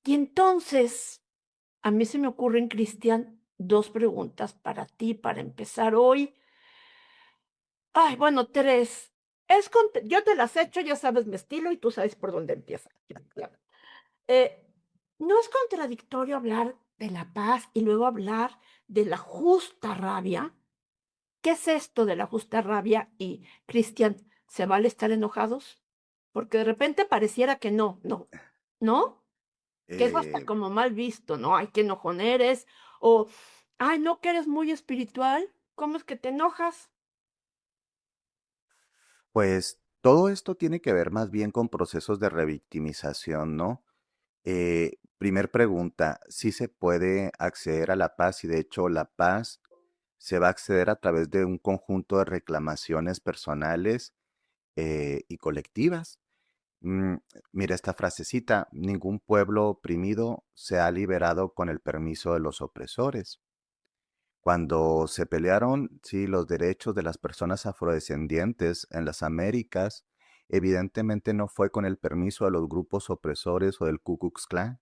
Y entonces, a mí se me ocurren, Cristian, 2 preguntas para ti, para empezar hoy. Ay, bueno, 3. Yo te las he hecho, ya sabes mi estilo y tú sabes por dónde empieza. Eh, ¿No es contradictorio hablar de la paz y luego hablar de la justa rabia? ¿Qué es esto de la justa rabia? Y, Cristian, ¿se vale estar enojados? Porque de repente pareciera que no, no, ¿no? Que es hasta Eh, como mal visto, ¿no? Ay, qué enojón eres, o, ay, ¿no que eres muy espiritual? ¿Cómo es que te enojas? pues todo esto tiene que ver más bien con procesos de revictimización, ¿no? Primer pregunta, ¿sí se puede acceder a la paz? Y de hecho la paz se va a acceder a través de un conjunto de reclamaciones personales y colectivas. Mm, Mira esta frasecita, ningún pueblo oprimido se ha liberado con el permiso de los opresores. Cuando se pelearon, sí, los derechos de las personas afrodescendientes en las Américas, evidentemente no fue con el permiso de los grupos opresores o del Ku Klux Klan.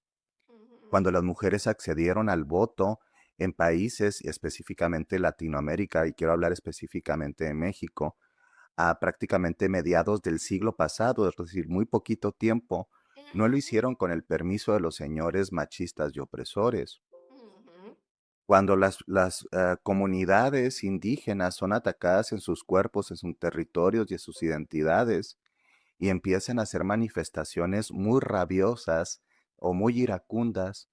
Ujú. Cuando las mujeres accedieron al voto en países, y específicamente Latinoamérica, y quiero hablar específicamente de México, a prácticamente mediados del siglo pasado, es decir, muy poquito tiempo, no lo Ujú, hicieron con el permiso de los señores machistas y opresores. ujú, Cuando las comunidades indígenas son atacadas en sus cuerpos, en sus territorios y en sus identidades, y empiezan a hacer manifestaciones muy rabiosas o muy iracundas,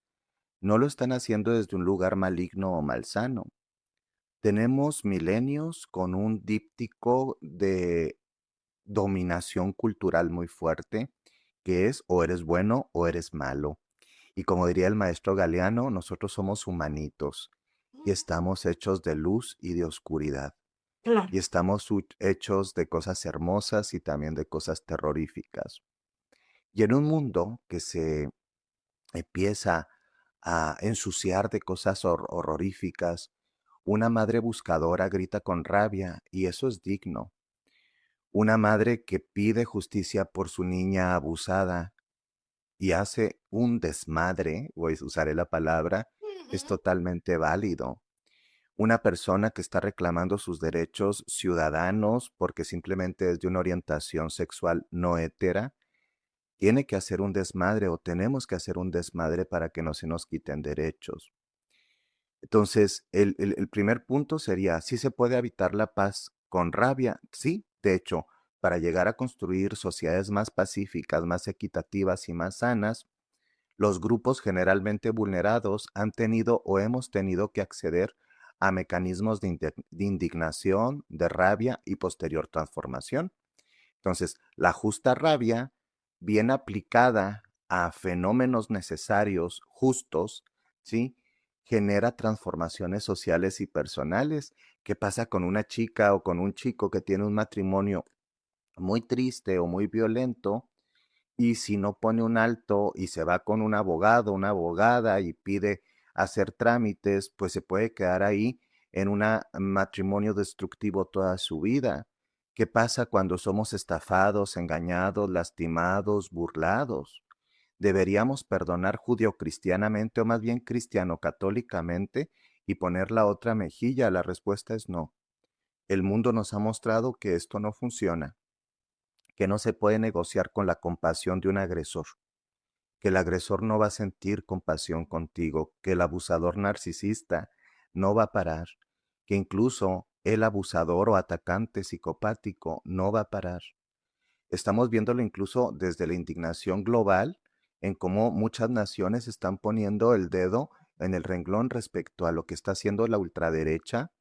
no lo están haciendo desde un lugar maligno o malsano. Tenemos milenios con un díptico de dominación cultural muy fuerte, que es o eres bueno o eres malo. Y como diría el maestro Galeano, nosotros somos humanitos y ujú. estamos hechos de luz y de oscuridad. Claro. Y estamos hechos de cosas hermosas y también de cosas terroríficas. Y en un mundo que se empieza a ensuciar de cosas horroríficas, una madre buscadora grita con rabia y eso es digno. Una madre que pide justicia por su niña abusada y hace un desmadre, usaré la palabra, es Ujú, totalmente válido. Una persona que está reclamando sus derechos ciudadanos porque simplemente es de una orientación sexual no hétera, tiene que hacer un desmadre o tenemos que hacer un desmadre para que no se nos quiten derechos. Entonces, el primer punto sería, ¿sí se puede habitar la paz con rabia? Sí, de hecho, para llegar a construir sociedades más pacíficas, más equitativas y más sanas, los grupos generalmente vulnerados han tenido o hemos tenido que acceder a mecanismos de indignación, de rabia y posterior transformación. Entonces, la justa rabia, bien aplicada a fenómenos necesarios, justos, ¿sí? Genera transformaciones sociales y personales. ¿Qué pasa con una chica o con un chico que tiene un matrimonio muy triste o muy violento? Y si no pone un alto y se va con un abogado, una abogada y pide hacer trámites, pues se puede quedar ahí en un matrimonio destructivo toda su vida. ¿Qué pasa cuando somos estafados, engañados, lastimados, burlados? ¿Deberíamos perdonar judio-cristianamente o más bien cristiano-católicamente y poner la otra mejilla? La respuesta es no. El mundo nos ha mostrado que esto no funciona, que no se puede negociar con la compasión de un agresor, que el agresor no va a sentir compasión contigo, que el abusador narcisista no va a parar, que incluso el abusador o atacante psicopático no va a parar. Estamos viéndolo incluso desde la indignación global en cómo muchas naciones están poniendo el dedo en el renglón respecto a lo que está haciendo la ultraderecha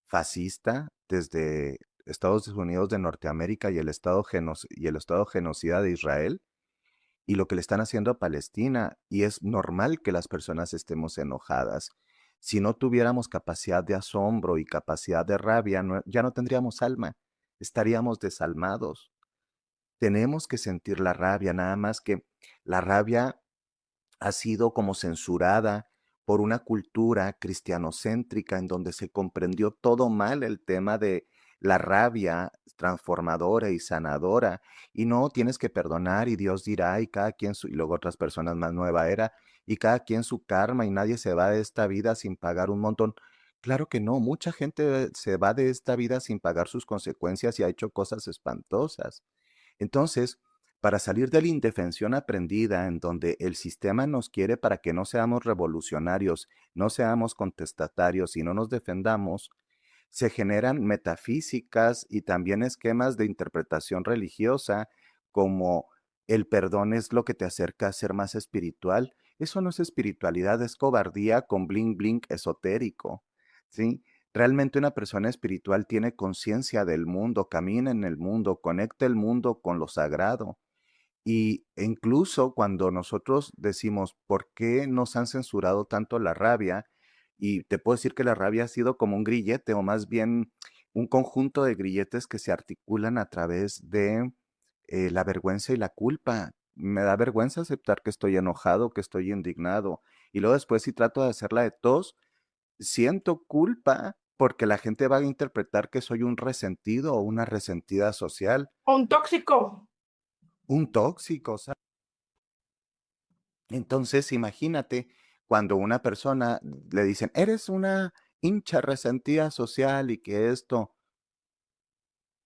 fascista desde Estados Unidos de Norteamérica y el Estado genocida de Israel y lo que le están haciendo a Palestina. Y es normal que las personas estemos enojadas. Si no tuviéramos capacidad de asombro y capacidad de rabia, ya no tendríamos alma, estaríamos desalmados. Tenemos que sentir la rabia, nada más que la rabia ha sido como censurada por una cultura cristianocéntrica en donde se comprendió todo mal el tema de la rabia transformadora y sanadora, y no tienes que perdonar y Dios dirá y cada quien y luego otras personas más nueva era, y cada quien su karma y nadie se va de esta vida sin pagar un montón. Claro que no, mucha gente se va de esta vida sin pagar sus consecuencias y ha hecho cosas espantosas. Entonces, para salir de la indefensión aprendida en donde el sistema nos quiere para que no seamos revolucionarios, no seamos contestatarios y no nos defendamos, se generan metafísicas y también esquemas de interpretación religiosa como el perdón es lo que te acerca a ser más espiritual. Eso no es espiritualidad, es cobardía con bling bling esotérico, ¿sí? Realmente una persona espiritual tiene conciencia del mundo, camina en el mundo, conecta el mundo con lo sagrado. Y incluso cuando nosotros decimos, ¿por qué nos han censurado tanto la rabia? Y te puedo decir que la rabia ha sido como un grillete o más bien un conjunto de grilletes que se articulan a través de la vergüenza y la culpa. Me da vergüenza aceptar que estoy enojado, que estoy indignado. Y luego después si trato de hacerla de tos, siento culpa porque la gente va a interpretar que soy un resentido o una resentida social, Un tóxico. un tóxico. Entonces, imagínate cuando una persona le dicen, eres una hincha resentida social y que esto,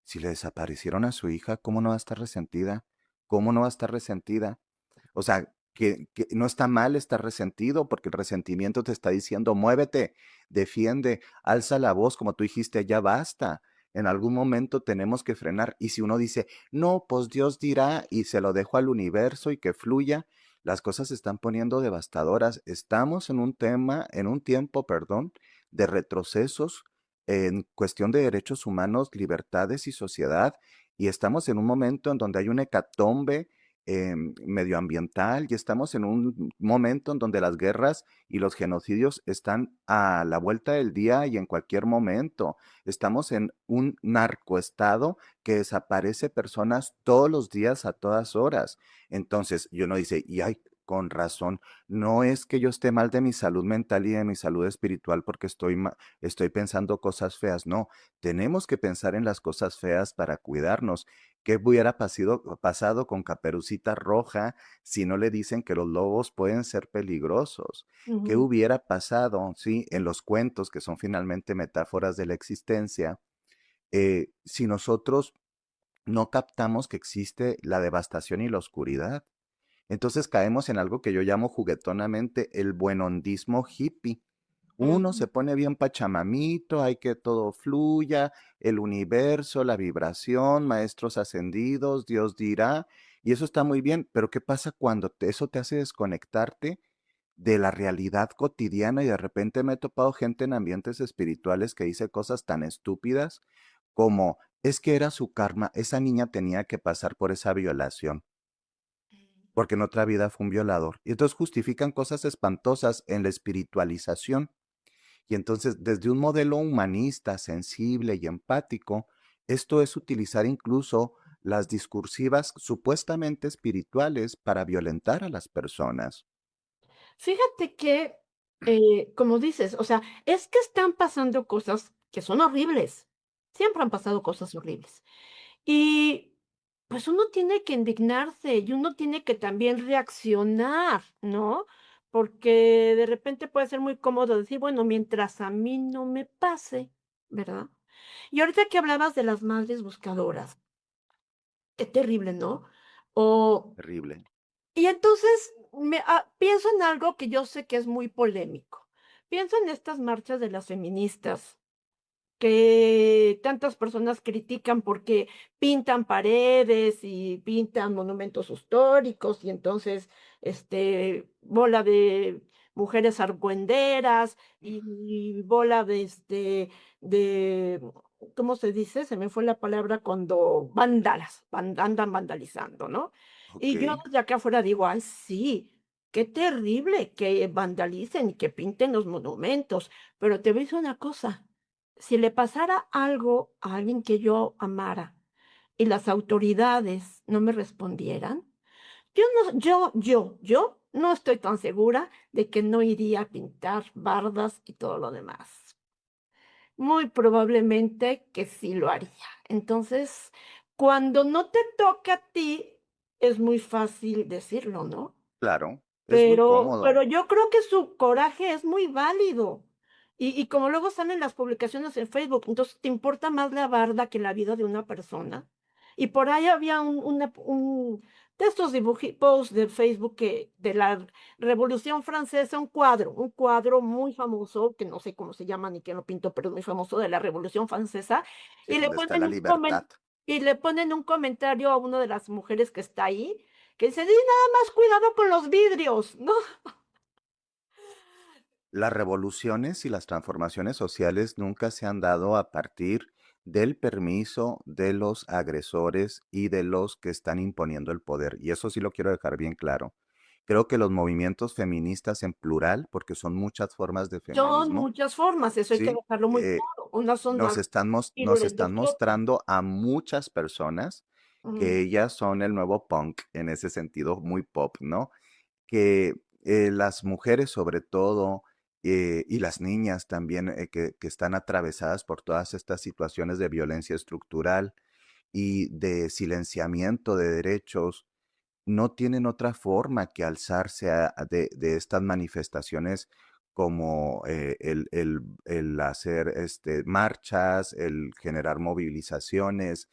si le desaparecieron a su hija, ¿cómo no va a estar resentida? ¿Cómo no va a estar resentida? O sea, que no está mal estar resentido porque el resentimiento te está diciendo, muévete, defiende, alza la voz, como tú dijiste, ya basta. En algún momento tenemos que frenar. Y si uno dice, no, pues Dios dirá y se lo dejo al universo y que fluya, las cosas se están poniendo devastadoras. Estamos en un tiempo, perdón, de retrocesos en cuestión de derechos humanos, libertades y sociedad. Y estamos en un momento en donde hay una hecatombe medioambiental y estamos en un momento en donde las guerras y los genocidios están a la vuelta del día y en cualquier momento. Estamos en un narcoestado que desaparece personas todos los días a todas horas. Entonces, yo no dice, y ay, con razón, no es que yo esté mal de mi salud mental y de mi salud espiritual porque estoy pensando cosas feas, no, tenemos que pensar en las cosas feas para cuidarnos. ¿Qué hubiera pasado con Caperucita Roja si no le dicen que los lobos pueden ser peligrosos? ¿Qué Ujú. hubiera pasado, sí, en los cuentos, que son finalmente metáforas de la existencia, si nosotros no captamos que existe la devastación y la oscuridad? Entonces caemos en algo que yo llamo juguetonamente el buenondismo hippie. Uno Ujú. se pone bien pachamamito, hay que todo fluya, el universo, la vibración, maestros ascendidos, Dios dirá, y eso está muy bien, pero ¿qué pasa cuando eso te hace desconectarte de la realidad cotidiana y de repente me he topado gente en ambientes espirituales que dice cosas tan estúpidas como es que era su karma, esa niña tenía que pasar por esa violación, porque en otra vida fue un violador. Y entonces justifican cosas espantosas en la espiritualización. Y entonces, desde un modelo humanista, sensible y empático, esto es utilizar incluso las discursivas supuestamente espirituales para violentar a las personas. Fíjate que, como dices, o sea, es que están pasando cosas que son horribles. Siempre han pasado cosas horribles. Y, pues, uno tiene que indignarse y uno tiene que también reaccionar, ¿no? Porque de repente puede ser muy cómodo decir: "Bueno, mientras a mí no me pase", ¿verdad? Y ahorita que hablabas de las madres buscadoras, qué terrible, ¿no? O Terrible. y entonces pienso en algo que yo sé que es muy polémico. Pienso en estas marchas de las feministas que tantas personas critican porque pintan paredes y pintan monumentos históricos y entonces, bola de mujeres argüenderas y bola de, de, ¿cómo se dice? Se me fue la palabra cuando vándalas, andan vandalizando, ¿no? Ok, Y yo desde acá afuera digo: "Ay, sí, qué terrible que vandalicen y que pinten los monumentos", pero te voy a decir una cosa, si le pasara algo a alguien que yo amara y las autoridades no me respondieran, yo no estoy tan segura de que no iría a pintar bardas y todo lo demás. muy probablemente que sí lo haría. Entonces, cuando no te toca a ti, es muy fácil decirlo, ¿no? Claro, es muy Pero cómodo. yo creo que su coraje es muy válido. Y como luego salen las publicaciones en Facebook, entonces, ¿te importa más la barda que la vida de una persona? Y por ahí había un de estos posts de Facebook que de la Revolución Francesa, un cuadro muy famoso, que no sé cómo se llama ni quién lo pintó, pero es muy famoso, de la Revolución Francesa, Sí, y le ¿dónde está la ponen libertad? y le ponen un comentario a una de las mujeres que está ahí, que dice: "Di nada más cuidado con los vidrios", ¿no? Las revoluciones y las transformaciones sociales nunca se han dado a partir del permiso de los agresores y de los que están imponiendo el poder. Y eso sí lo quiero dejar bien claro. Creo que los movimientos feministas en plural, porque son muchas formas de Son feminismo, muchas formas, eso hay que ¿sí? dejarlo muy claro. Unas son Nos más están, nos virulentes están que otras. mostrando a muchas personas Mm. que ellas son el nuevo punk en ese sentido muy pop, ¿no? Que las mujeres sobre todo y las niñas también que están atravesadas por todas estas situaciones de violencia estructural y de silenciamiento de derechos, no tienen otra forma que alzarse de estas manifestaciones como el hacer marchas, el generar movilizaciones,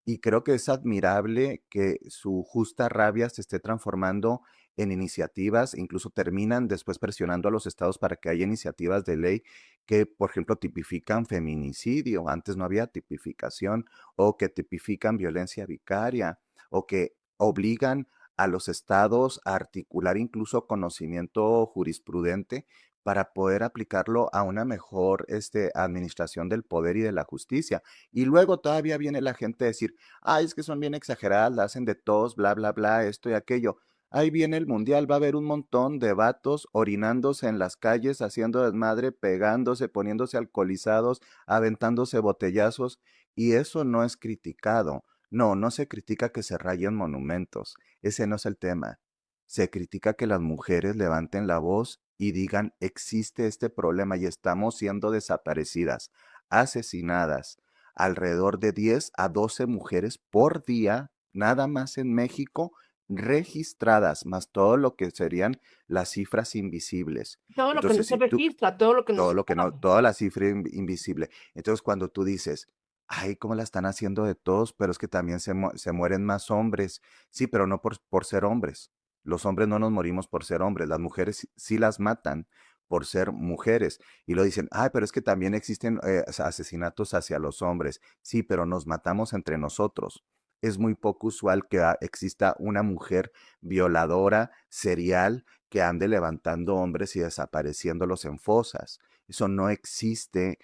y creo que es admirable que su justa rabia se esté transformando en iniciativas, incluso terminan después presionando a los estados para que haya iniciativas de ley que, por ejemplo, tipifican feminicidio, antes no había tipificación, o que tipifican violencia vicaria, o que obligan a los estados a articular incluso conocimiento jurisprudente para poder aplicarlo a una mejor administración del poder y de la justicia. Y luego todavía viene la gente a decir, ay, es que son bien exageradas, la hacen de tos, bla, bla, bla, esto y aquello. Ahí viene el mundial, va a haber un montón de vatos orinándose en las calles, haciendo desmadre, pegándose, poniéndose alcoholizados, aventándose botellazos, y eso no es criticado. No, no se critica que se rayen monumentos, ese no es el tema. Se critica que las mujeres levanten la voz y digan, existe este problema y estamos siendo desaparecidas, asesinadas, alrededor de 10 a 12 mujeres por día, nada más en México, registradas, más todo lo que serían las cifras invisibles. Todo lo que no Entonces, se si tú, registra, todo lo que no todo se lo que no, sabe. toda la cifra invisible. Entonces, cuando tú dices, ay, ¿cómo la están haciendo de todos? Pero es que también se mueren más hombres. Sí, pero no por ser hombres. Los hombres no nos morimos por ser hombres. Las mujeres sí las matan por ser mujeres. Y lo dicen, ay, pero es que también existen asesinatos hacia los hombres. Sí, pero nos matamos entre nosotros. Es muy poco usual que exista una mujer violadora serial que ande levantando hombres y desapareciéndolos en fosas. Eso no existe,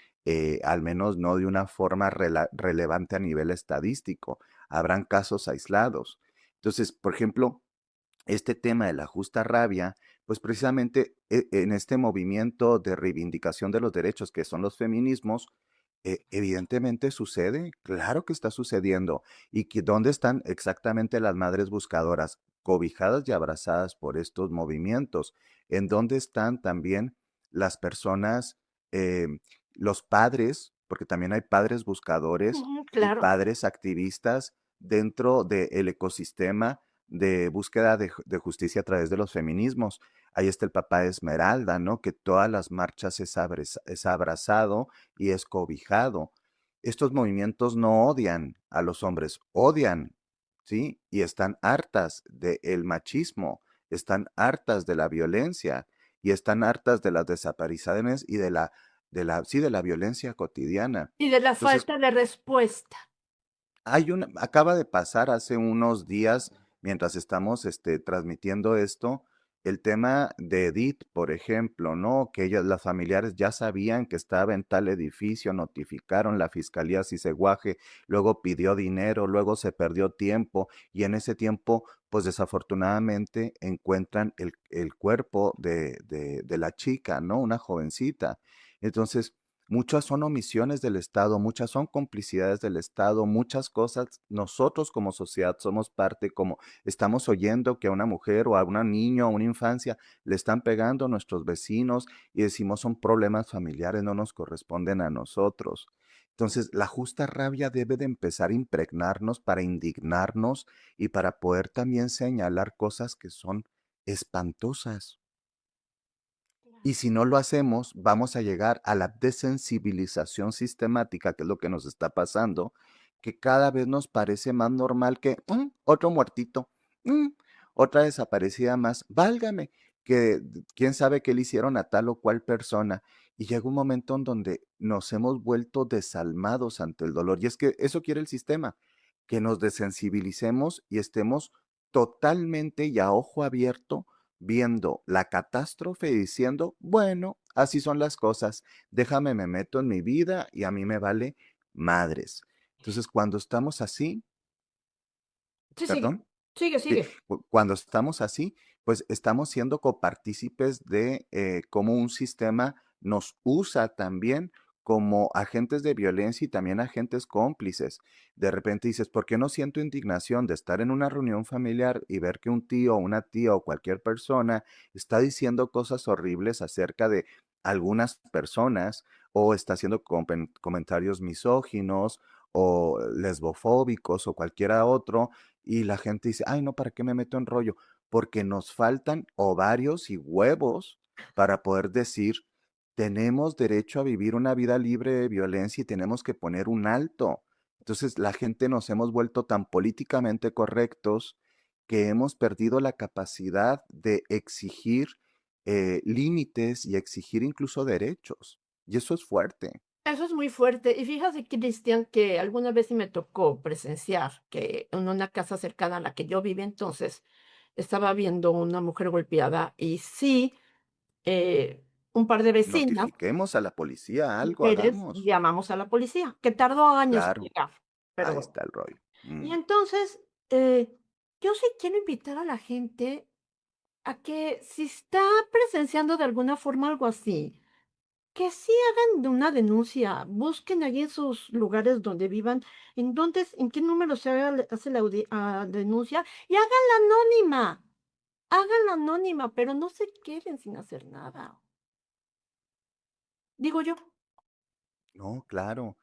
al menos no de una forma relevante a nivel estadístico. Habrán casos aislados. Entonces, por ejemplo, este tema de la justa rabia, pues precisamente en este movimiento de reivindicación de los derechos que son los feminismos, evidentemente sucede, claro que está sucediendo. ¿Y que dónde están exactamente las madres buscadoras? Cobijadas y abrazadas por estos movimientos. ¿En dónde están también las personas, eh, los padres, porque también hay padres buscadores Ujú, y claro. padres activistas dentro del ecosistema de búsqueda de justicia a través de los feminismos? Ahí está el papá de Esmeralda, ¿no? Que todas las marchas es abrazado y es cobijado. Estos movimientos no odian a los hombres, odian, ¿sí? Y están hartas del machismo, están hartas de la violencia y están hartas de las desapariciones y sí, de la violencia cotidiana. Y de la Entonces, falta de respuesta. acaba de pasar hace unos días, mientras estamos transmitiendo esto, el tema de Edith, por ejemplo, ¿no? Que ellas, las familiares ya sabían que estaba en tal edificio, notificaron la fiscalía Ciseguaje, luego pidió dinero, luego se perdió tiempo, y en ese tiempo, pues desafortunadamente encuentran el cuerpo de la chica, ¿no? Una jovencita. Entonces, muchas son omisiones del Estado, muchas son complicidades del Estado, muchas cosas nosotros como sociedad somos parte, como estamos oyendo que a una mujer o a un niño, a una infancia le están pegando a nuestros vecinos y decimos son problemas familiares, no nos corresponden a nosotros. Entonces, la justa rabia debe de empezar a impregnarnos para indignarnos y para poder también señalar cosas que son espantosas. Y si no lo hacemos, vamos a llegar a la desensibilización sistemática, que es lo que nos está pasando, que cada vez nos parece más normal que otro muertito, mm, otra desaparecida más, válgame, que quién sabe qué le hicieron a tal o cual persona. Y llega un momento en donde nos hemos vuelto desalmados ante el dolor. Y es que eso quiere el sistema, que nos desensibilicemos y estemos totalmente y a ojo abierto viendo la catástrofe y diciendo, bueno, así son las cosas, déjame, me meto en mi vida y a mí me vale madres. Entonces, cuando estamos así, Sí, sigue. perdón, Sigue, sí, sigue. cuando estamos así, pues estamos siendo copartícipes de cómo un sistema nos usa también como agentes de violencia y también agentes cómplices. De repente dices, ¿por qué no siento indignación de estar en una reunión familiar y ver que un tío o una tía o cualquier persona está diciendo cosas horribles acerca de algunas personas o está haciendo comentarios misóginos o lesbofóbicos o cualquiera otro? Y la gente dice, ay, no, ¿para qué me meto en rollo? Porque nos faltan ovarios y huevos para poder decir, tenemos derecho a vivir una vida libre de violencia y tenemos que poner un alto. Entonces la gente nos hemos vuelto tan políticamente correctos que hemos perdido la capacidad de exigir límites y exigir incluso derechos. Y eso es fuerte. Eso es muy fuerte. Y fíjate, Cristian, que alguna vez sí me tocó presenciar que en una casa cercana a la que yo vivía entonces, estaba viendo una mujer golpeada y sí, un par de vecinas, Notifiquemos a la policía, algo mujeres, hagamos. llamamos a la policía, que tardó años en Claro, llegar, pero ahí bueno. está el rollo. Y Mm. entonces, yo sí quiero invitar a la gente a que si está presenciando de alguna forma algo así, que sí hagan de una denuncia, busquen allí en sus lugares donde vivan, en qué número se hace la denuncia y háganla anónima, pero no se queden sin hacer nada, digo yo. No, claro.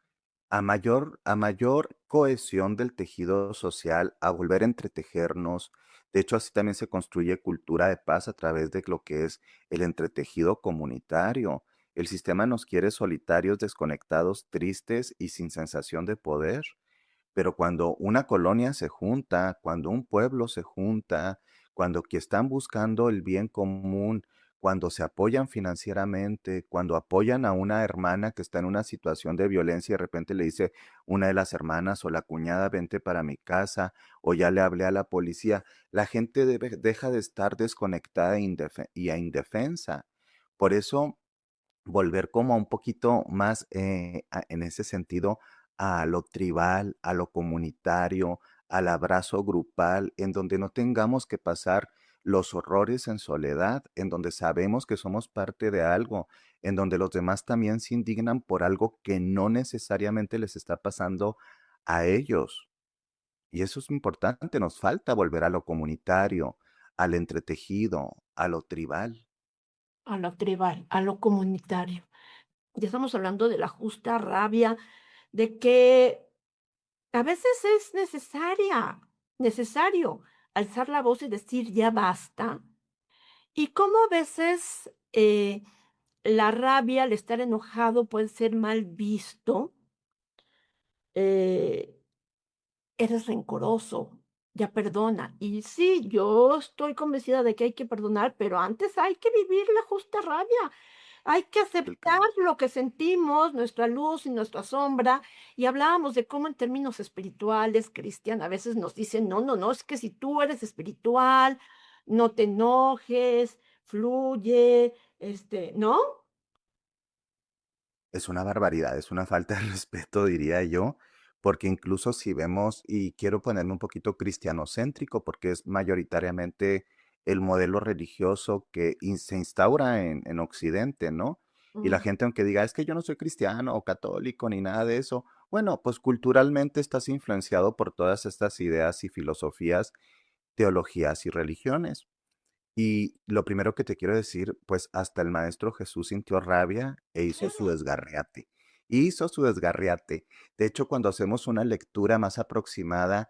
A mayor cohesión del tejido social, a volver a entretejernos. De hecho, así también se construye cultura de paz a través de lo que es el entretejido comunitario. El sistema nos quiere solitarios, desconectados, tristes y sin sensación de poder. Pero cuando una colonia se junta, cuando un pueblo se junta, cuando que están buscando el bien común, cuando se apoyan financieramente, cuando apoyan a una hermana que está en una situación de violencia y de repente le dice una de las hermanas o la cuñada, vente para mi casa, o ya le hablé a la policía, la gente deja de estar desconectada y indefensa. Por eso volver como un poquito más en ese sentido a lo tribal, a lo comunitario, al abrazo grupal, en donde no tengamos que pasar los horrores en soledad, en donde sabemos que somos parte de algo, en donde los demás también se indignan por algo que no necesariamente les está pasando a ellos. Y eso es importante, nos falta volver a lo comunitario, al entretejido, a lo tribal. A lo tribal, a lo comunitario. Ya estamos hablando de la justa rabia, de que a veces es necesario alzar la voz y decir ya basta. Y cómo a veces la rabia, el estar enojado puede ser mal visto. eh, Eres rencoroso, ya perdona. Y sí, yo estoy convencida de que hay que perdonar, pero antes hay que vivir la justa rabia. Hay que El aceptar camino. lo que sentimos, nuestra luz y nuestra sombra. Y hablábamos de cómo en términos espirituales, Cristian, a veces nos dicen, no, no, no, es que si tú eres espiritual, no te enojes, fluye, ¿no? Es una barbaridad, es una falta de respeto, diría yo, porque incluso si vemos, y quiero ponerme un poquito cristianocéntrico, porque es mayoritariamente el modelo religioso que se instaura en Occidente, ¿no? Y la Mm, gente, aunque diga, es que yo no soy cristiano o católico ni nada de eso, bueno, pues culturalmente estás influenciado por todas estas ideas y filosofías, teologías y religiones. Y lo primero que te quiero decir, pues hasta el Maestro Jesús sintió rabia e hizo su claro. desgarriate. Hizo su desgarriate. De hecho, cuando hacemos una lectura más aproximada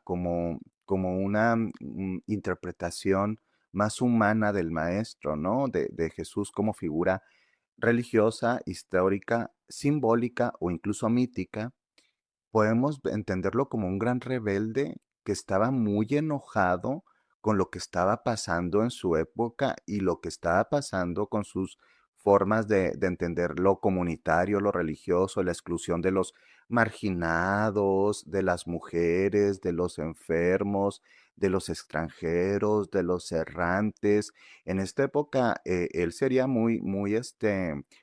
como una interpretación más humana del Maestro, ¿no? De Jesús como figura religiosa, histórica, simbólica o incluso mítica, podemos entenderlo como un gran rebelde que estaba muy enojado con lo que estaba pasando en su época y lo que estaba pasando con sus formas de entender lo comunitario, lo religioso, la exclusión de los marginados, de las mujeres, de los enfermos, de los extranjeros, de los errantes. En esta época, él sería muy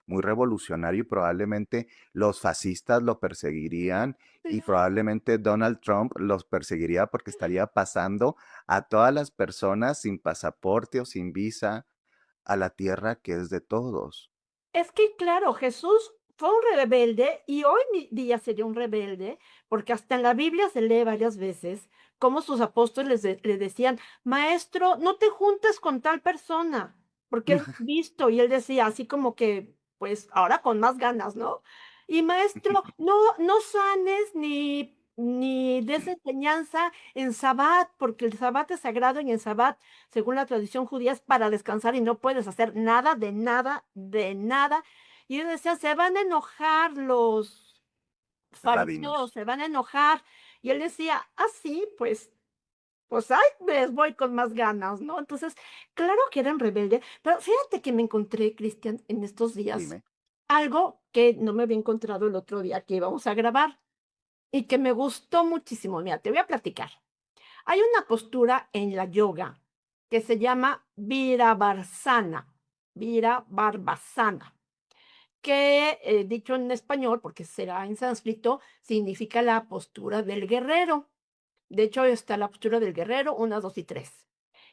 revolucionario y probablemente los fascistas lo perseguirían y probablemente Donald Trump los perseguiría porque estaría pasando a todas las personas sin pasaporte o sin visa a la tierra que es de todos. Es que, claro, Jesús fue un rebelde y hoy día sería un rebelde, porque hasta en la Biblia se lee varias veces cómo sus apóstoles le decían, maestro, no te juntes con tal persona, porque es visto. Y él decía, así como que, pues ahora con más ganas, ¿no? Y maestro, no sanes ni des enseñanza en Sabbat, porque el Sabbat es sagrado y en Sabbat según la tradición judía, es para descansar y no puedes hacer nada, de nada, de nada. Y ellos decían, se van a enojar los fariseos, Rabinos. se van a enojar. Y él decía, ah, sí, pues ay, les voy con más ganas, ¿no? Entonces, claro que eran rebeldes, pero fíjate que me encontré, Cristian, en estos días, Dime. algo que no me había encontrado el otro día que íbamos a grabar y que me gustó muchísimo. Mira, te voy a platicar. Hay una postura en la yoga que se llama Virabharsana, Virabharsana, que dicho en español, porque será en sánscrito, significa la postura del guerrero. De hecho, está la postura del guerrero, una, dos y tres.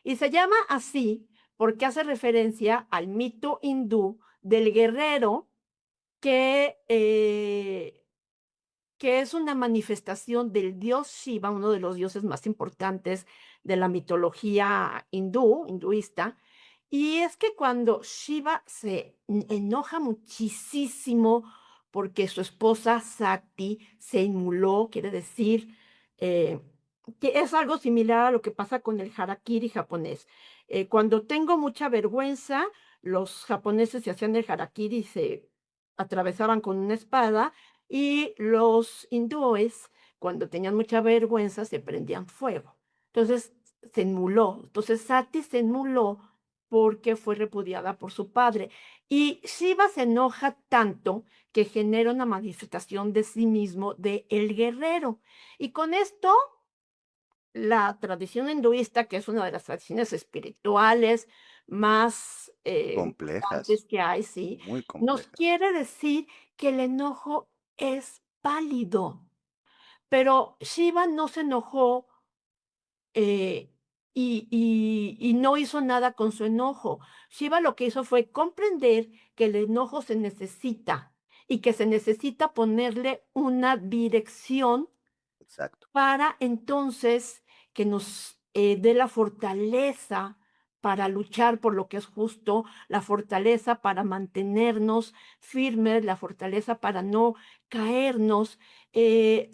Y se llama así porque hace referencia al mito hindú del guerrero que que es una manifestación del dios Shiva, uno de los dioses más importantes de la mitología hinduista. Y es que cuando Shiva se enoja muchísimo porque su esposa Sakti se inmoló, quiere decir, eh, que es algo similar a lo que pasa con el harakiri japonés. Cuando tengo mucha vergüenza, los japoneses se hacían el harakiri y se atravesaban con una espada, y los hindúes, cuando tenían mucha vergüenza, se prendían fuego. Entonces, se inmoló. Entonces, Sati se inmoló porque fue repudiada por su padre. Y Shiva se enoja tanto que genera una manifestación de sí mismo de el guerrero. Y con esto, la tradición hinduista, que es una de las tradiciones espirituales más Complejas, importantes que hay, sí, muy nos complejas. quiere decir que el enojo es válido. Pero Shiva no se enojó eh, y no hizo nada con su enojo. Shiva lo que hizo fue comprender que el enojo se necesita y que se necesita ponerle una dirección Exacto. para entonces que nos dé la fortaleza para luchar por lo que es justo, la fortaleza para mantenernos firmes, la fortaleza para no caernos.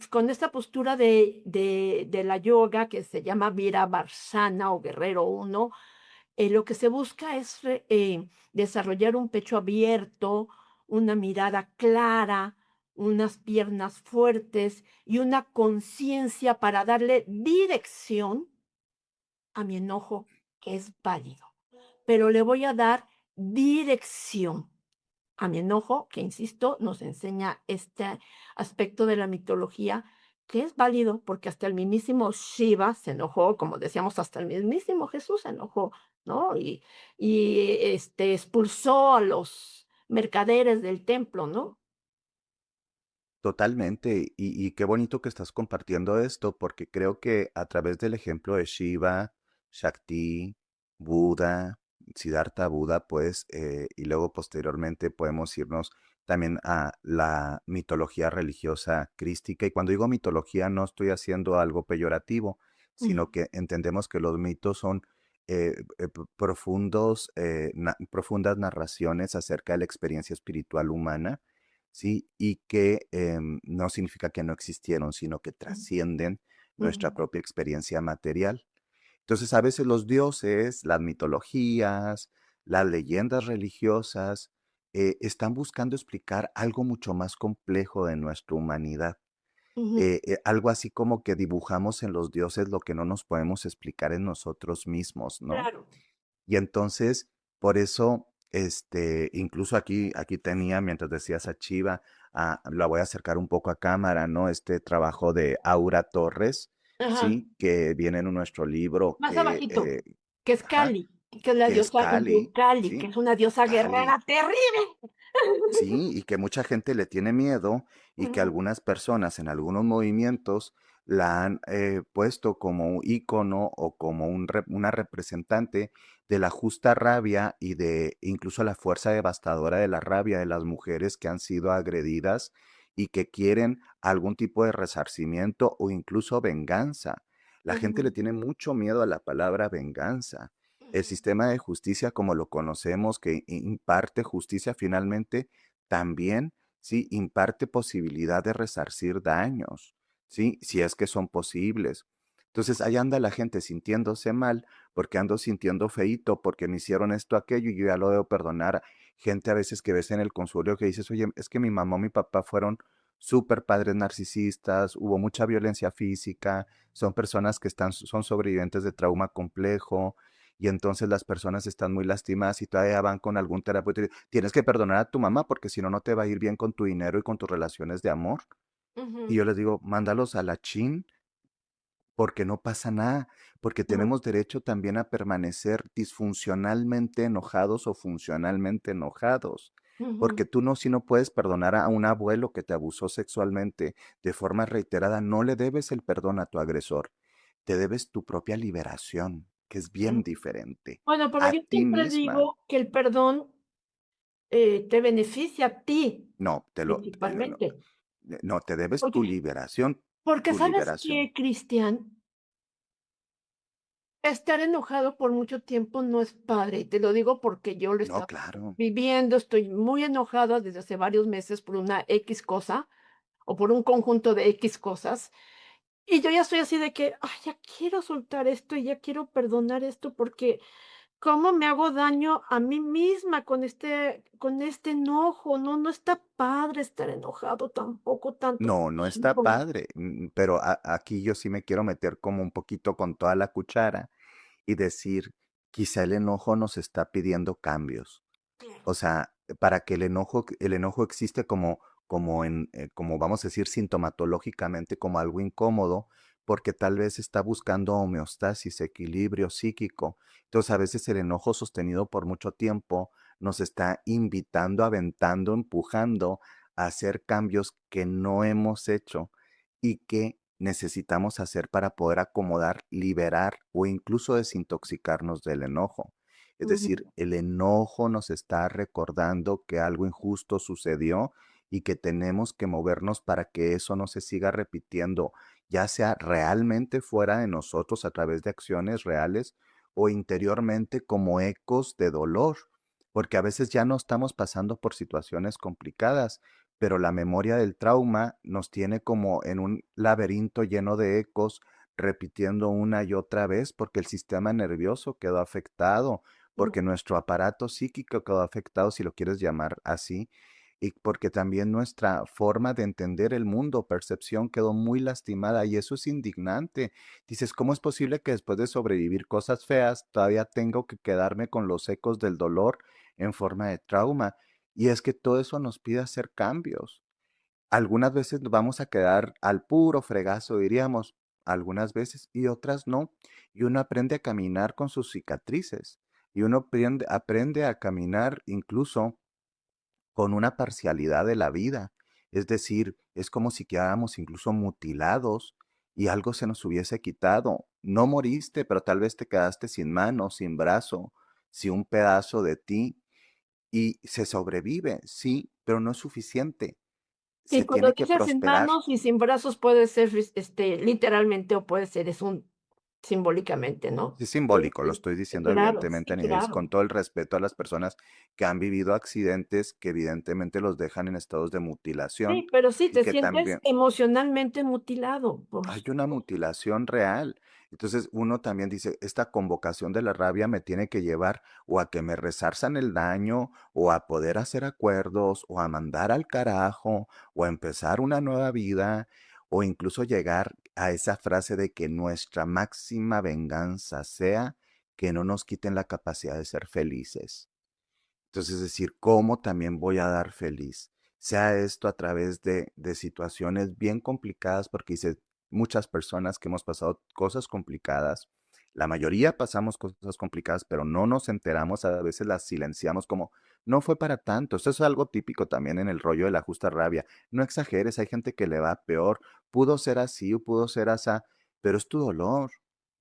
Con esta postura de la yoga que se llama Virabharsana o Guerrero Uno, lo que se busca es desarrollar un pecho abierto, una mirada clara, unas piernas fuertes y una conciencia para darle dirección a mi enojo, que es válido. Pero le voy a dar dirección a mi enojo, que insisto, nos enseña este aspecto de la mitología, que es válido, porque hasta el mismísimo Shiva se enojó, como decíamos, hasta el mismísimo Jesús se enojó, ¿no? Y expulsó a los mercaderes del templo, ¿no? Totalmente. Y qué bonito que estás compartiendo esto, porque creo que a través del ejemplo de Shiva, Shakti, Buda, Siddhartha Buda, pues, y luego posteriormente podemos irnos también a la mitología religiosa crística. Y cuando digo mitología no estoy haciendo algo peyorativo, Ujú, sino que entendemos que los mitos son profundas narraciones acerca de la experiencia espiritual humana, ¿sí? Y que no significa que no existieron, sino que trascienden ujú, nuestra propia experiencia material. Entonces, a veces los dioses, las mitologías, las leyendas religiosas, están buscando explicar algo mucho más complejo de nuestra humanidad. ujú. Algo así como que dibujamos en los dioses lo que no nos podemos explicar en nosotros mismos, ¿no? Claro. Y entonces, por eso, incluso aquí tenía, mientras decías a Chiva, la voy a acercar un poco a cámara, ¿no? Este trabajo de Aura Torres, Ajá. ¿sí? Que viene en nuestro libro, Más abajito, que es ajá, Kali, que es la que es diosa hindú Kali, Kali, que ¿sí? es una diosa Kali. guerrera terrible. Sí, y que mucha gente le tiene miedo y que Ujú, algunas personas en algunos movimientos la han puesto como un ícono o como una representante de la justa rabia y de incluso la fuerza devastadora de la rabia de las mujeres que han sido agredidas y que quieren algún tipo de resarcimiento o incluso venganza. La gente le ujú, tiene mucho miedo a la palabra venganza. El ujú, sistema de justicia como lo conocemos, que imparte justicia finalmente, también, ¿sí? Imparte posibilidad de resarcir daños, ¿sí? Si es que son posibles. Entonces ahí anda la gente sintiéndose mal porque ando sintiendo feíto, porque me hicieron esto, aquello, y yo ya lo debo perdonar. Gente a veces que ves en el consultorio que dices, oye, es que mi mamá o mi papá fueron súper padres narcisistas, hubo mucha violencia física, son personas que son sobrevivientes de trauma complejo, y entonces las personas están muy lastimadas y todavía van con algún terapeuta y tienes que perdonar a tu mamá porque si no, no te va a ir bien con tu dinero y con tus relaciones de amor. Y ujú, yo les digo, mándalos a la chin porque no pasa nada, porque ujú, tenemos derecho también a permanecer disfuncionalmente enojados o funcionalmente enojados. ujú, Porque tú no, si no puedes perdonar a un abuelo que te abusó sexualmente de forma reiterada, no le debes el perdón a tu agresor, te debes tu propia liberación, que es bien ujú. diferente, Bueno, pero a yo ti siempre misma. digo que el perdón, te beneficia a ti, No, no, principalmente, no, te debes porque tu liberación, porque, tu ¿sabes liberación. qué, Cristian? Estar enojado por mucho tiempo no es padre, y te lo digo porque yo lo he No, estado claro. viviendo, estoy muy enojada desde hace varios meses por una X cosa, o por un conjunto de X cosas, y yo ya estoy así de que: "Ay, ya quiero soltar esto y ya quiero perdonar esto, porque cómo me hago daño a mí misma con este enojo". No, no está padre estar enojado tampoco tanto No, no está tiempo. padre, pero aquí yo sí me quiero meter como un poquito con toda la cuchara y decir, quizá el enojo nos está pidiendo cambios. Claro. O sea, para que el enojo existe como vamos a decir, sintomatológicamente como algo incómodo, porque tal vez está buscando homeostasis, equilibrio psíquico. Entonces, a veces el enojo sostenido por mucho tiempo nos está invitando, aventando, empujando a hacer cambios que no hemos hecho y que necesitamos hacer para poder acomodar, liberar o incluso desintoxicarnos del enojo. Es decir, Ujú, el enojo nos está recordando que algo injusto sucedió y que tenemos que movernos para que eso no se siga repitiendo, ya sea realmente fuera de nosotros a través de acciones reales o interiormente como ecos de dolor, porque a veces ya no estamos pasando por situaciones complicadas, pero la memoria del trauma nos tiene como en un laberinto lleno de ecos, repitiendo una y otra vez porque el sistema nervioso quedó afectado, porque ujú, nuestro aparato psíquico quedó afectado, si lo quieres llamar así, y porque también nuestra forma de entender el mundo, percepción, quedó muy lastimada y eso es indignante. Dices, ¿cómo es posible que después de sobrevivir cosas feas todavía tengo que quedarme con los ecos del dolor en forma de trauma? Y es que todo eso nos pide hacer cambios. Algunas veces nos vamos a quedar al puro fregazo, diríamos, algunas veces, y otras no. Y uno aprende a caminar con sus cicatrices. Y uno aprende a caminar incluso con una parcialidad de la vida. Es decir, es como si quedáramos incluso mutilados y algo se nos hubiese quitado. No moriste, pero tal vez te quedaste sin mano, sin brazo, sí un pedazo de ti y se sobrevive, sí, pero no es suficiente. Sí, Se cuando tiene que dices sin prosperar. manos y sin brazos puede ser, literalmente o puede ser, es un simbólicamente, ¿no? Es simbólico, lo estoy diciendo Claro, evidentemente sí, a niveles claro. con todo el respeto a las personas que han vivido accidentes que evidentemente los dejan en estados de mutilación Sí, pero sí, y te que sientes también emocionalmente mutilado, por hay una supuesto. mutilación real. Entonces uno también dice, esta convocación de la rabia me tiene que llevar o a que me resarzan el daño, o a poder hacer acuerdos, o a mandar al carajo, o a empezar una nueva vida, o incluso llegar a esa frase de que nuestra máxima venganza sea que no nos quiten la capacidad de ser felices. Entonces, es decir, ¿cómo también voy a dar feliz? Sea esto a través de situaciones bien complicadas, porque dice, muchas personas que hemos pasado cosas complicadas, la mayoría pasamos cosas complicadas, pero no nos enteramos, a veces las silenciamos como, no fue para tanto. Esto es algo típico también en el rollo de la justa rabia. No exageres, hay gente que le va peor. Pudo ser así o pudo ser así, pero es tu dolor.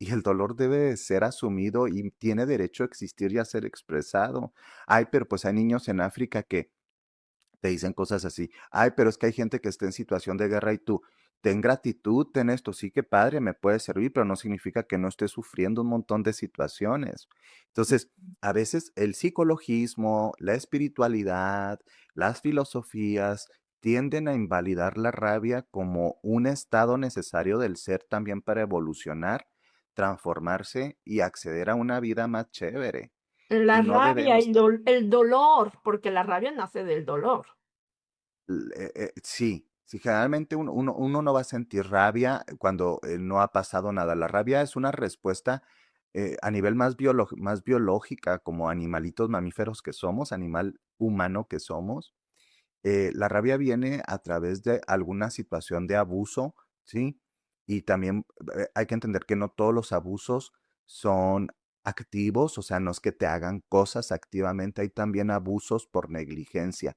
Y el dolor debe de ser asumido y tiene derecho a existir y a ser expresado. Ay, pero pues hay niños en África que te dicen cosas así. Ay, pero es que hay gente que está en situación de guerra y tú, ten gratitud, ten esto, sí que padre, me puede servir, pero no significa que no estés sufriendo un montón de situaciones. Entonces, a veces el psicologismo, la espiritualidad, las filosofías tienden a invalidar la rabia como un estado necesario del ser también para evolucionar, transformarse y acceder a una vida más chévere. La Y no rabia, debemos. el dolor, porque la rabia nace del dolor. Sí, sí, generalmente uno no va a sentir rabia cuando no ha pasado nada. La rabia es una respuesta a nivel más biológica, como animalitos mamíferos que somos, animal humano que somos. La rabia viene a través de alguna situación de abuso, ¿sí? Y también hay que entender que no todos los abusos son activos, o sea, no es que te hagan cosas activamente, hay también abusos por negligencia.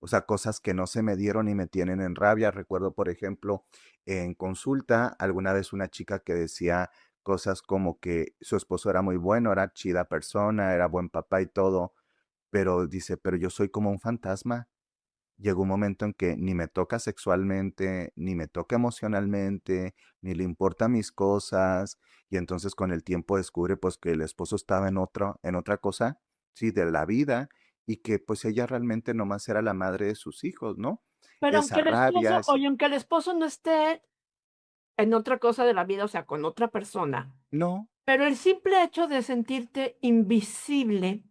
O sea, cosas que no se me dieron y me tienen en rabia. Recuerdo, por ejemplo, en consulta, alguna vez una chica que decía cosas como que su esposo era muy bueno, era chida persona, era buen papá y todo, pero dice, pero yo soy como un fantasma. Llegó un momento en que ni me toca sexualmente, ni me toca emocionalmente, ni le importan mis cosas, y entonces con el tiempo descubre pues que el esposo estaba en otra cosa, sí, de la vida, y que pues ella realmente nomás era la madre de sus hijos, ¿no? Pero Esa aunque el rabia, esposo ese, oye, aunque el esposo no esté en otra cosa de la vida, o sea, con otra persona, no, pero el simple hecho de sentirte invisible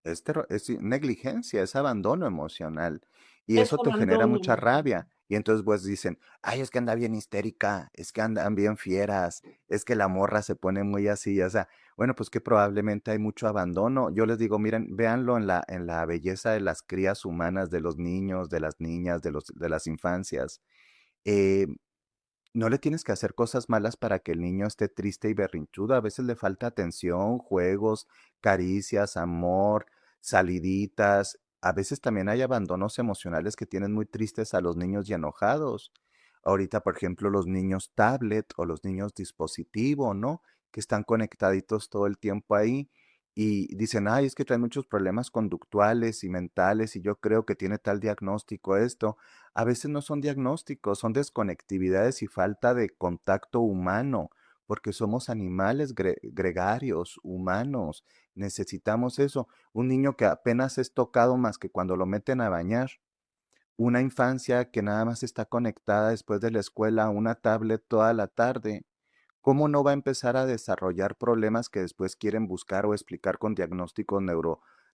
es negligencia, es abandono emocional. Y es eso te genera abandono mucha emocional. rabia. Y entonces pues dicen, ay, es que anda bien histérica, es que andan bien fieras, es que la morra se pone muy así, o sea, bueno, pues que probablemente hay mucho abandono. Yo les digo, miren, véanlo en la belleza de las crías humanas, de los niños, de las niñas, de las infancias. Eh, no le tienes que hacer cosas malas para que el niño esté triste y berrinchudo. A veces le falta atención, juegos, caricias, amor, saliditas. A veces también hay abandonos emocionales que tienen muy tristes a los niños y enojados. Ahorita, por ejemplo, los niños tablet o los niños dispositivo, ¿no? Que están conectaditos todo el tiempo ahí y dicen, ay, es que trae muchos problemas conductuales y mentales y yo creo que tiene tal diagnóstico esto. A veces no son diagnósticos, son desconectividades y falta de contacto humano, porque somos animales gregarios, humanos, necesitamos eso. Un niño que apenas es tocado más que cuando lo meten a bañar, una infancia que nada más está conectada después de la escuela a una tablet toda la tarde, ¿cómo no va a empezar a desarrollar problemas que después quieren buscar o explicar con diagnósticos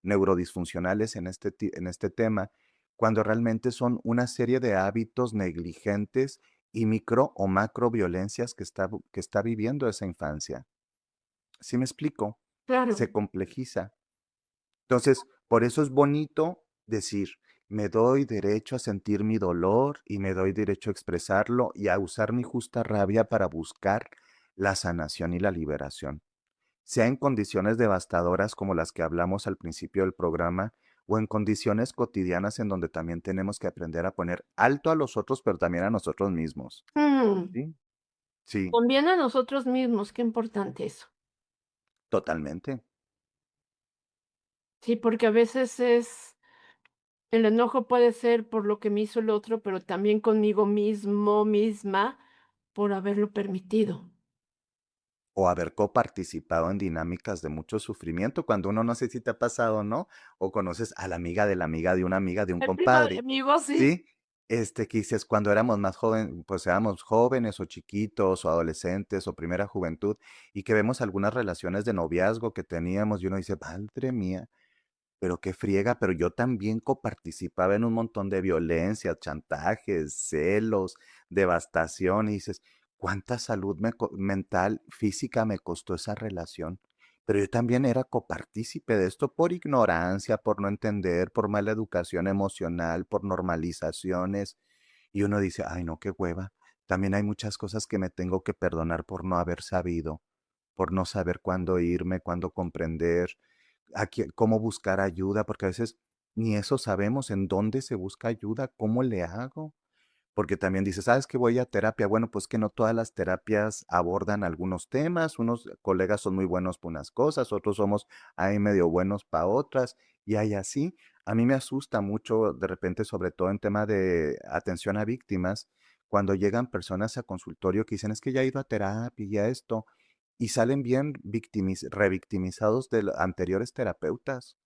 neurodisfuncionales en este tema, cuando realmente son una serie de hábitos negligentes y micro o macro violencias que está viviendo esa infancia? ¿Sí me explico? Claro. Se complejiza. Entonces, por eso es bonito decir, me doy derecho a sentir mi dolor y me doy derecho a expresarlo y a usar mi justa rabia para buscar la sanación y la liberación, sea en condiciones devastadoras como las que hablamos al principio del programa o en condiciones cotidianas en donde también tenemos que aprender a poner alto a los otros, pero también a nosotros mismos. Mm, Sí, sí, conviene a nosotros mismos, qué importante eso. totalmente. Sí, porque a veces el enojo puede ser por lo que me hizo el otro, pero también conmigo mismo, misma, por haberlo permitido. O haber coparticipado en dinámicas de mucho sufrimiento, cuando uno no sé si te ha pasado, ¿no? O conoces a la amiga de la amiga de una amiga de un El primo de mi compadre, amigo, sí. ¿sí? Que dices, cuando éramos más jóvenes, pues éramos jóvenes o chiquitos o adolescentes o primera juventud, y que vemos algunas relaciones de noviazgo que teníamos y uno dice, madre mía, pero qué friega, pero yo también coparticipaba en un montón de violencia, chantajes, celos, devastación, y dices, ¿cuánta salud mental, física me costó esa relación? Pero yo también era copartícipe de esto por ignorancia, por no entender, por mala educación emocional, por normalizaciones. Y uno dice, ay no, qué hueva. También hay muchas cosas que me tengo que perdonar por no haber sabido, por no saber cuándo irme, cuándo comprender, cómo buscar ayuda, porque a veces ni eso sabemos en dónde se busca ayuda, cómo le hago. Porque también dices, ¿sabes que voy a terapia? Bueno, pues que no todas las terapias abordan algunos temas. Unos colegas son muy buenos para unas cosas, otros somos ahí medio buenos para otras, y hay así. A mí me asusta mucho de repente, sobre todo en tema de atención a víctimas, cuando llegan personas a consultorio que dicen, es que ya he ido a terapia y ya esto, y salen bien revictimizados de anteriores terapeutas.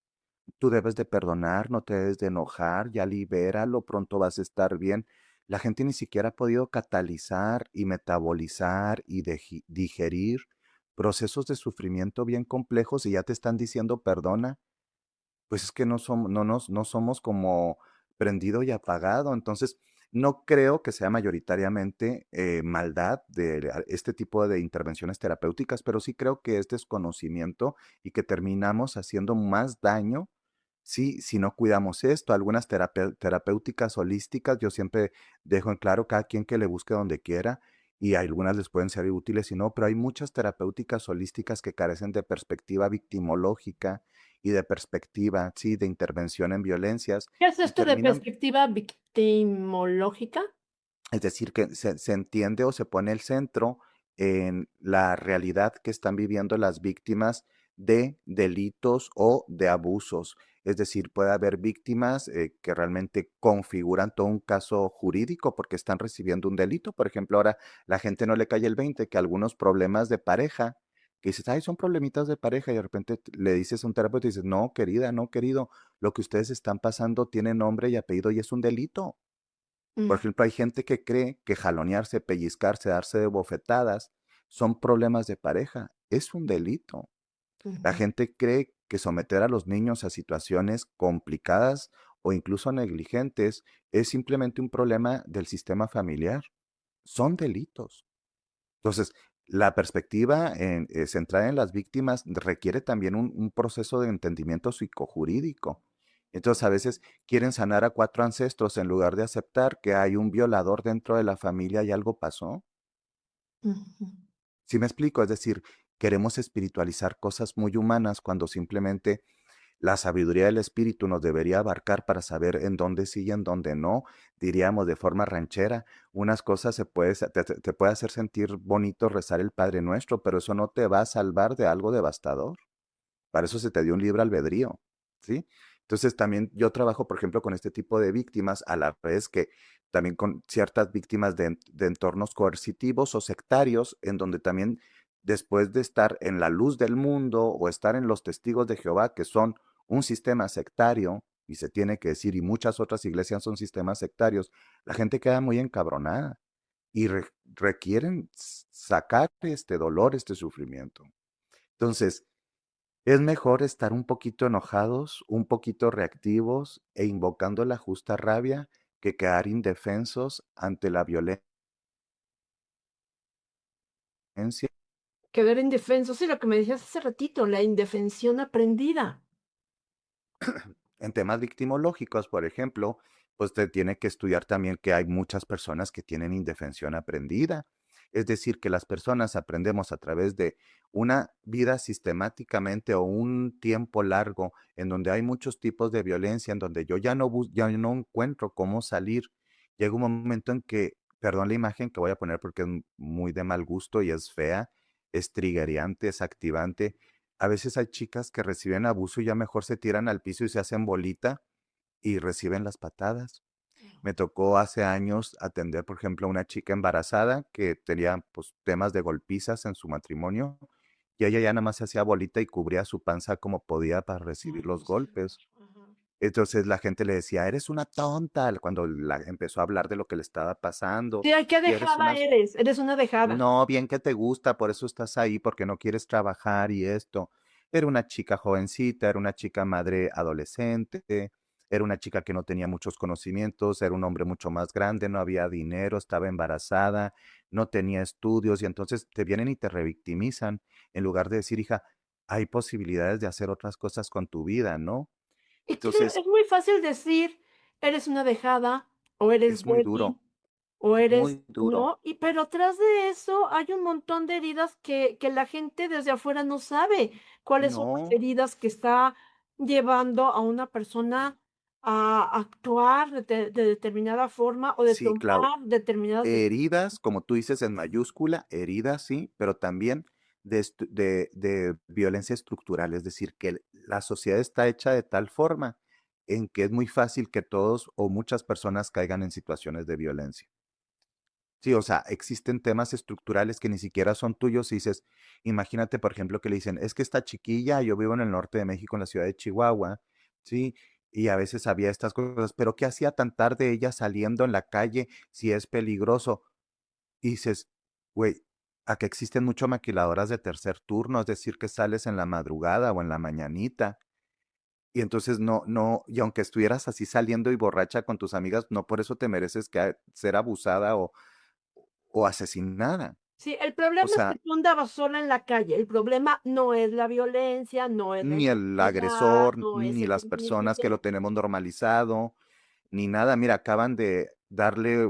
Tú debes de perdonar, no te debes de enojar, ya libéralo, pronto vas a estar bien. La gente ni siquiera ha podido catalizar y metabolizar y digerir procesos de sufrimiento bien complejos y ya te están diciendo perdona. Pues es que no somos, no somos como prendido y apagado. Entonces, no creo que sea mayoritariamente maldad de este tipo de intervenciones terapéuticas, pero sí creo que es desconocimiento y que terminamos haciendo más daño si no cuidamos esto. Algunas terapéuticas holísticas, yo siempre dejo en claro cada quien que le busque donde quiera y algunas les pueden ser útiles y no, pero hay muchas terapéuticas holísticas que carecen de perspectiva victimológica y de perspectiva, sí, de intervención en violencias ¿Qué es y esto de terminan, perspectiva victimológica? es decir, que se entiende o se pone el centro en la realidad que están viviendo las víctimas de delitos o de abusos. Es decir, puede haber víctimas que realmente configuran todo un caso jurídico porque están recibiendo un delito. Por ejemplo, ahora la gente no le cae el 20 que algunos problemas de pareja, que dices, ay, son problemitas de pareja, y de repente le dices a un terapeuta y dices, no, querida, no, querido, lo que ustedes están pasando tiene nombre y apellido y es un delito. Por Mm, ejemplo, hay gente que cree que jalonearse, pellizcarse, darse de bofetadas son problemas de pareja. Es un delito. La ujú, gente cree que someter a los niños a situaciones complicadas o incluso negligentes es simplemente un problema del sistema familiar. Son delitos. Entonces, la perspectiva centrada en las víctimas requiere también un proceso de entendimiento psicojurídico. Entonces, a veces quieren sanar a cuatro ancestros en lugar de aceptar que hay un violador dentro de la familia y algo pasó. ujú. ¿Sí me explico? Es decir, queremos espiritualizar cosas muy humanas cuando simplemente la sabiduría del espíritu nos debería abarcar para saber en dónde sí y en dónde no. Diríamos de forma ranchera, unas cosas te puede hacer sentir bonito rezar el Padre Nuestro, pero eso no te va a salvar de algo devastador. Para eso se te dio un libre albedrío, ¿sí? Entonces también yo trabajo, por ejemplo, con este tipo de víctimas, a la vez que también con ciertas víctimas de entornos coercitivos o sectarios, en donde también después de estar en la luz del mundo o estar en los testigos de Jehová, que son un sistema sectario, y se tiene que decir, y muchas otras iglesias son sistemas sectarios, la gente queda muy encabronada y requieren sacar este dolor, este sufrimiento. Entonces, es mejor estar un poquito enojados, un poquito reactivos e invocando la justa rabia que quedar indefensos ante la violencia. Quedar indefenso, sí, lo que me decías hace ratito, la indefensión aprendida. En temas victimológicos, por ejemplo, pues te tiene que estudiar también que hay muchas personas que tienen indefensión aprendida. Es decir, que las personas aprendemos a través de una vida sistemáticamente o un tiempo largo en donde hay muchos tipos de violencia, en donde yo ya no encuentro cómo salir. Llega un momento en que, perdón la imagen que voy a poner porque es muy de mal gusto y es fea, es triggerante, es activante. a veces hay chicas que reciben abuso y ya mejor se tiran al piso y se hacen bolita y reciben las patadas. Me tocó hace años atender, por ejemplo, a una chica embarazada que tenía, pues, temas de golpizas en su matrimonio, y ella ya nada más se hacía bolita y cubría su panza como podía para Ay, recibir los Dios santo. golpes. Ajá. Entonces, la gente le decía: "Eres una tonta", cuando la empezó a hablar de lo que le estaba pasando, Sí, ay, qué y eres dejada una eres una dejada. no, bien que te gusta, por eso estás ahí, porque no quieres trabajar y esto. Era una chica jovencita, era una chica madre adolescente, era una chica que no tenía muchos conocimientos, era un hombre mucho más grande, no había dinero, estaba embarazada, no tenía estudios y entonces te vienen y te revictimizan en lugar de decir, hija, hay posibilidades de hacer otras cosas con tu vida, ¿no? Y claro, Entonces, es muy fácil decir: "Eres una dejada", o "Eres es muy duro, débil", o "Eres", muy duro. ¿no? Y pero atrás de eso hay un montón de heridas que la gente desde afuera no sabe cuáles son las No, heridas que está llevando a una persona a actuar de determinada forma o de sí, claro. tomar determinadas Heridas, como tú dices en mayúscula, heridas, sí, pero también de violencia estructural, es decir, que la sociedad está hecha de tal forma en que es muy fácil que todos o muchas personas caigan en situaciones de violencia. Sí, o sea, existen temas estructurales que ni siquiera son tuyos y dices, imagínate, por ejemplo, que le dicen, es que esta chiquilla, yo vivo en el norte de México, en la ciudad de Chihuahua, ¿sí? Y a veces había estas cosas, pero ¿qué hacía tan tarde ella saliendo en la calle si es peligroso? Y dices, güey, acá existen mucho maquiladoras de tercer turno, es decir, que sales en la madrugada o en la mañanita. Y entonces y aunque estuvieras así saliendo y borracha con tus amigas, no por eso te mereces ser abusada o asesinada. Sí, el O problema es que sea, tú andabas sola en la calle. El problema no es la violencia, no es la ni el inseguridad, agresor, no es ni el las personas que lo dinero. tenemos normalizado, ni nada. Mira, acaban de darle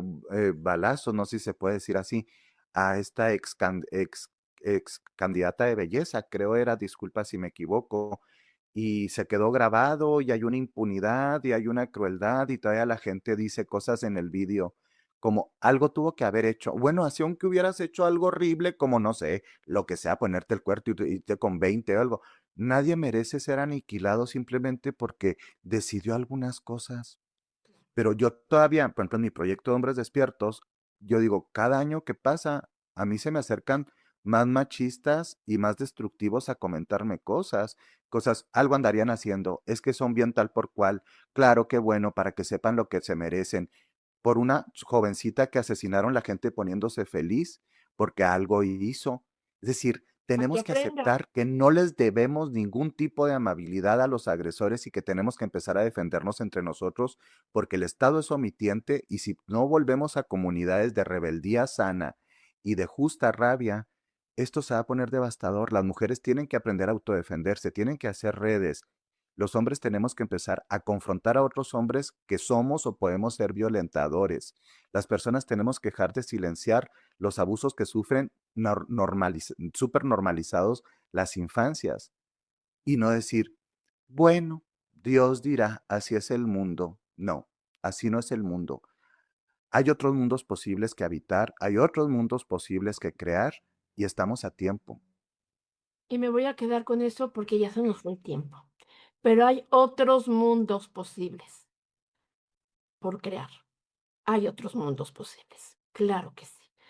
balazos, no sé si se puede decir así, a esta ex candidata de belleza, creo era, disculpa si me equivoco, y se quedó grabado y hay una impunidad y hay una crueldad y todavía la gente dice cosas en el vídeo como algo tuvo que haber hecho. Bueno, así aunque hubieras hecho algo horrible, como no sé, lo que sea, ponerte el cuerpo y irte con 20 o algo. Nadie merece ser aniquilado simplemente porque decidió algunas cosas. Pero yo todavía, por ejemplo, en mi proyecto de Hombres Despiertos, yo digo, cada año que pasa, a mí se me acercan más machistas y más destructivos a comentarme cosas, algo andarían haciendo, es que son bien tal por cual, claro que bueno, para que sepan lo que se merecen. Por una jovencita que asesinaron la gente poniéndose feliz porque algo hizo. Es decir, Para que tenemos que aprenda. aceptar que no les debemos ningún tipo de amabilidad a los agresores y que tenemos que empezar a defendernos entre nosotros porque el Estado es omitiente y si no volvemos a comunidades de rebeldía sana y de justa rabia, esto se va a poner devastador. Las mujeres tienen que aprender a autodefenderse, tienen que hacer redes. Los hombres tenemos que empezar a confrontar a otros hombres que somos o podemos ser violentadores. Las personas tenemos que dejar de silenciar los abusos que sufren súper normalizados las infancias y no decir, bueno, Dios dirá, así es el mundo. No, así no es el mundo. Hay otros mundos posibles que habitar, hay otros mundos posibles que crear y estamos a tiempo. Y me voy a quedar con eso porque ya se nos fue el tiempo. Pero hay otros mundos posibles por crear. Hay otros mundos posibles. Claro que sí.